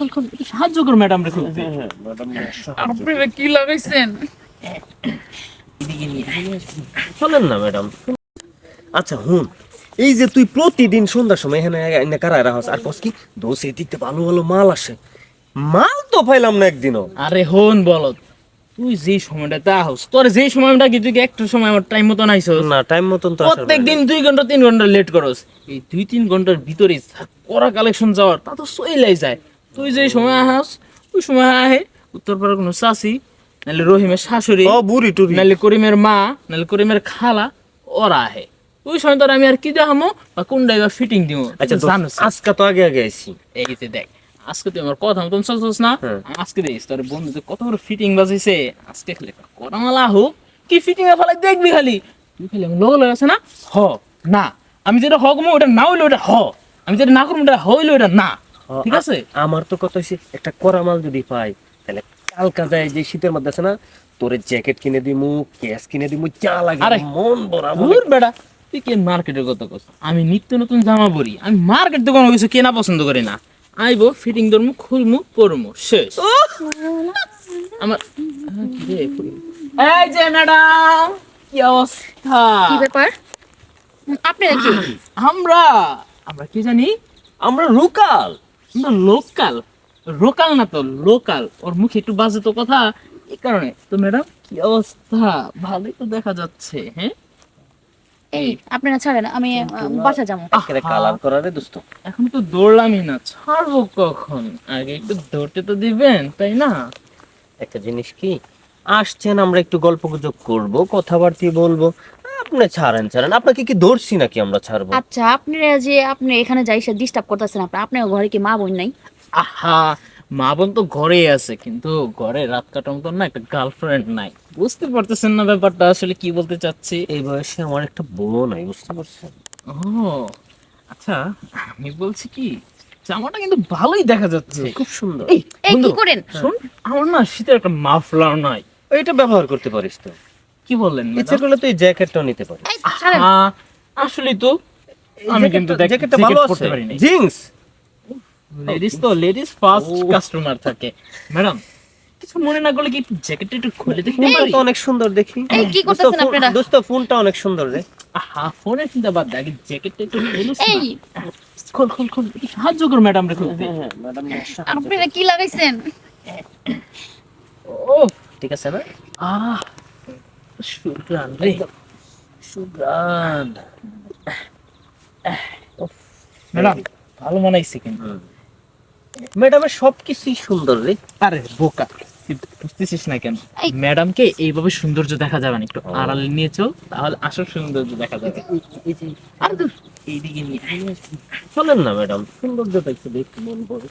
খোল খোল একটু সাহায্য কর ম্যাডাম রে খুলতে। আপনারা কি লাগাইছেন? এদিকে নিয়ে আয়। চলেন না ম্যাডাম। আচ্ছা হুন, এই যে তুই প্রতিদিন সন্ধ্যার সময় এখানে এনে কারায় রাখস আর কস কি দোষ এদিকতে ভালো ভালো মাল আসে, মাল তো পাইলাম না একদিনও। আরে হন বলত, তুই যে সময়টা তা হোস তোর যে সময়টা কি তুই কি একটু সময় আমার টাইম মতো নাইছস? না টাইম মতন তো আসার প্রত্যেকদিন 2 ঘন্টা 3 ঘন্টা লেট করস। এই 2-3 ঘন্টার ভিতরে করা কালেকশন যাওয়ার তা তো সইলাই যায়। তুই যে সময় আহাস ওই সময় আহে উত্তরপাড়ার কোনো চাচি, নাহলে রহিমের শাশুড়ি, ও বুড়ি টুরি। নাহলে করিমের মা, নাহলে করিমের খালা, ওরা আহে। ওই সময় তোর আমি আর কি দেখামো বা কোনটাই বা ফিটিং দিব? আচ্ছা তো জানোস আজকে তো আগে আগে আইছি। এই যে দেখ, আজকে তুই আমার কথা মতন চলছস না, হ্যাঁ। আজকে দেখিস তোর বন্ধু যে কত বড় ফিটিং বাজাইছে। আজকে খালি করামালা হোক কি ফিটিং এ ফেলাই দেখবি খালি তুই খালি আমার লোক আছে না হ না, আমি যেটা হ কমো ওটা না হইলো ওটা হ, আমি যেটা না করবো ওটা হইলো ওটা না, ঠিক আছে? আমার তো কথা হইছে একটা করা মাল যদি পাই তাহলে কালকা যায় যে শীতের মধ্যে আছে না, তোরে জ্যাকেট কিনে দিমু, ক্যাশ কিনে দিমু, যা লাগে আরে, মন ভরা দূর বেটা, তুই কে মার্কেটের কথা কস? আমি নিত্য নতুন জামা পরি, আমি মার্কেট থেকে কোনো কিছু কেনা পছন্দ করি না। আইবো ফিটিং ধরমু খুলমু পরমু শেষ। আমার কি রে, এই যে ম্যাডাম কি অবস্থা? কি ব্যাপার? আপনারা কি? আমরা আমরা কি জানি, আমরা লোকাল। আমরা লোকাল। লোকাল না তো লোকাল, ওর মুখে একটু বাজে তো কথা, এই কারণে তো। ম্যাডাম কি অবস্থা? ভালোই তো দেখা যাচ্ছে। হ্যাঁ এই আপনারা ছাড়েন, আমি বাসা যাবো। একেবারে কালার করা রে দোস্ত। এখন তো দৌড়লামই না, ছাড়বো কখন? আগে একটু ধরতে তো দিবেন, তাই না? একটা জিনিস কি, আসছেন আমরা একটু গল্প গুজব করবো, কথাবার্তি বলবো, আপনি ছাড়েন ছাড়েন, আপনাকে কি ধরছি নাকি আমরা ছাড়বো? আচ্ছা, আপনারা যে আপনি এখানে যাই সে ডিস্টার্ব করতেছেন, আপনার ঘরে কি মা বোন নাই? আহা, মা বোন তো ঘরেই আছে, কিন্তু ঘরে রাত কাটার মতন না একটা গার্লফ্রেন্ড নাই। বুঝতে পারতেছেন না ব্যাপারটা আসলে কি বলতে চাচ্ছি? এই বয়সে আমার একটা বউ নাই, বুঝতে পারছেন? ও আচ্ছা, আমি বলছি কি, জামাটা কিন্তু ভালোই দেখা যাচ্ছে। খুব সুন্দর। এই এই বন্ধু, কি করেন? শোন, আমার না শীতের একটা মাফলার নাই। এটা ব্যবহার করতে পারিস তো, কি বললেন ইচ্ছে ম্যাডাম? করলে তুই জ্যাকেটটাও নিতে পারিস। এই ছাড়েন। আসলে তো আমি কিন্তু দেখ জ্যাকেটটা জ্যাকেট ভালো পরতে আছে, পারি না। জিন্স। লেডিস তো লেডিস ফার্স্ট কাস্টমার থাকে। ম্যাডাম কিছু মনে না করলে কি একটু জ্যাকেটটা একটু খুলে দেখতে ফোনটা পারি? তো অনেক সুন্দর দেখি। এই কি করতেছেন দোস্ত, আপনারা? দোস্ত ফোনটা অনেক সুন্দর রে। আহা, ফোনের চিন্তা বাদ দে, আগে জ্যাকেটটা একটু খুলুস না। এই খোল খোল খোল একটু সাহায্য কর ম্যাডাম রে খুলতে। হ্যাঁ ম্যাডাম, আপনারা কি লাগাইছেন? ও ঠিক আছে না? আহ, সুগ্রান রে, সুগ্রান। ম্যাডাম ভালো মানাইছে কিন্তু। ম্যাডামের সবকিছুই সুন্দর রে। আরে বোকা, তুই বুঝতেছিস না কেন? এই। ম্যাডামকে এইভাবে সৌন্দর্য দেখা যাবে না, একটু আড়ালে নিয়ে চল, তাহলে আসল সৌন্দর্য দেখা যাবে। আরে ধুর, এইদিকে নিয়ে আয়। চলেন না ম্যাডাম, সৌন্দর্যটা একটু দেখতে মন পড়ে।